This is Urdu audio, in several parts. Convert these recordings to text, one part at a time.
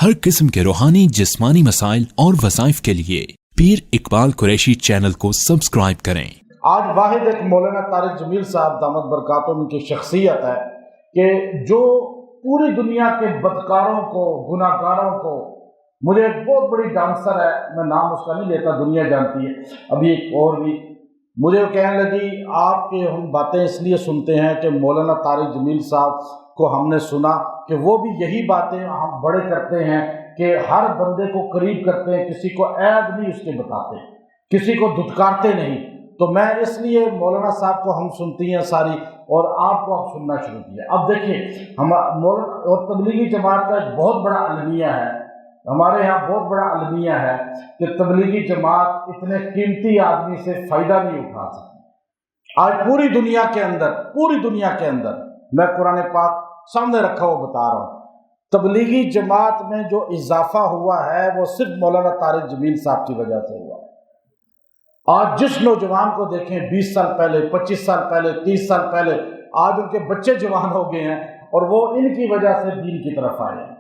ہر قسم کے روحانی جسمانی مسائل اور وظائف کے لیے پیر اقبال قریشی چینل کو سبسکرائب کریں۔ آج واحد ایک مولانا طارق جمیل صاحب دامت برکاتہم کی شخصیت ہے کہ جو پوری دنیا کے بدکاروں کو، گناہ گاروں کو، مجھے ایک بہت بڑی ڈانسر ہے، میں نام اس کا نہیں لیتا، دنیا جانتی ہے، ابھی ایک اور بھی مجھے کہنے لگی آپ کے ہم باتیں اس لیے سنتے ہیں کہ مولانا طارق جمیل صاحب کو ہم نے سنا کہ وہ بھی یہی باتیں ہم بڑے کرتے ہیں کہ ہر بندے کو قریب کرتے ہیں، کسی کو عیب نہیں اس کے بتاتے، کسی کو دھتکارتے نہیں۔ تو میں اس لیے مولانا صاحب کو ہم سنتی ہیں ساری، اور آپ کو ہم سننا شروع کیا۔ اب دیکھیں ہم مولانا اور تبلیغی جماعت کا ایک بہت بڑا المیہ ہے، ہمارے یہاں بہت بڑا المیہ ہے کہ تبلیغی جماعت اتنے قیمتی آدمی سے فائدہ نہیں اٹھا سکتی۔ آج پوری دنیا کے اندر میں قرآن پاک سامنے رکھا ہوا بتا رہا ہوں، تبلیغی جماعت میں جو اضافہ ہوا ہے وہ صرف مولانا طارق جمیل صاحب کی وجہ سے ہوا ہے۔ آج جس نوجوان کو دیکھیں 20 سال پہلے، 25 سال پہلے، 30 سال پہلے، آج ان کے بچے جوان ہو گئے ہیں اور وہ ان کی وجہ سے دین کی طرف آئے ہیں۔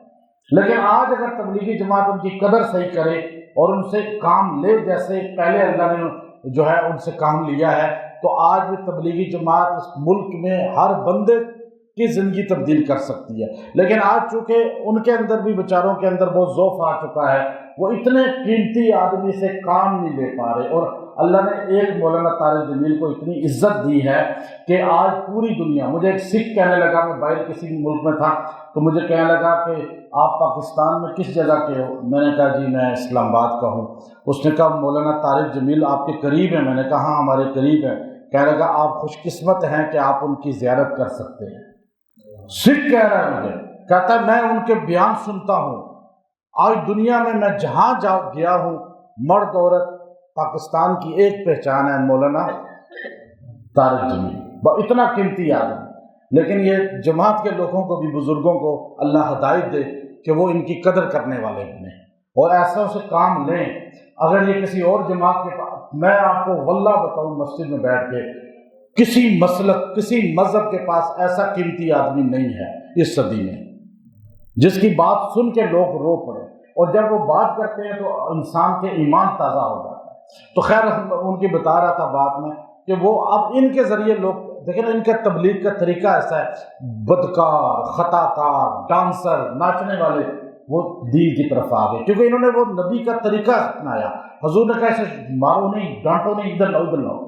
لیکن آج اگر تبلیغی جماعت ان کی قدر صحیح کرے اور ان سے کام لے جیسے پہلے اللہ نے جو ہے ان سے کام لیا ہے، تو آج بھی تبلیغی جماعت اس ملک میں ہر بندے کی زندگی تبدیل کر سکتی ہے۔ لیکن آج چونکہ ان کے اندر بھی بیچاروں کے اندر وہ ضعف آ چکا ہے، وہ اتنے قیمتی آدمی سے کام نہیں لے پا رہے، اور اللہ نے ایک مولانا طارق جمیل کو اتنی عزت دی ہے کہ آج پوری دنیا، مجھے ایک سکھ کہنے لگا، میں باہر کسی ملک میں تھا تو مجھے کہنے لگا کہ آپ پاکستان میں کس جگہ کے ہو؟ میں نے کہا جی میں اسلام آباد کا ہوں۔ اس نے کہا مولانا طارق جمیل آپ کے قریب ہیں؟ میں نے کہا ہاں ہمارے قریب ہیں۔ کہنے لگا آپ خوش قسمت ہیں کہ آپ ان کی زیارت کر سکتے ہیں۔ سکھ کہہ رہا ہے مجھے، کہتا ہے میں ان کے بیان سنتا ہوں، آج دنیا میں جہاں گیا ہوں، مرد عورت، پاکستان کی ایک پہچان ہے مولانا طارق جمیل، اتنا قیمتی آدمی۔ لیکن یہ جماعت کے لوگوں کو بھی، بزرگوں کو اللہ ہدایت دے کہ وہ ان کی قدر کرنے والے بنیں اور ایسا سے کام لیں۔ اگر یہ کسی اور جماعت کے پاس، میں آپ کو واللہ بتاؤں مسجد میں بیٹھ کے، کسی مسلک، کسی مذہب کے پاس ایسا قیمتی آدمی نہیں ہے اس صدی میں جس کی بات سن کے لوگ رو پڑے، اور جب وہ بات کرتے ہیں تو انسان کے ایمان تازہ ہو جاتا ہے۔ تو خیر ان کی بتا رہا تھا بات میں کہ وہ اب ان کے ذریعے لوگ دیکھیں نا، ان کا تبلیغ کا طریقہ ایسا ہے، بدکار، خطا کار، ڈانسر، ناچنے والے وہ دین کی طرف آ گئے، کیونکہ انہوں نے وہ نبی کا طریقہ اپنایا۔ حضور نے کہا ایسے مارو نہیں، ڈانٹو نہیں، ادھر لاؤ ادھر لاؤ۔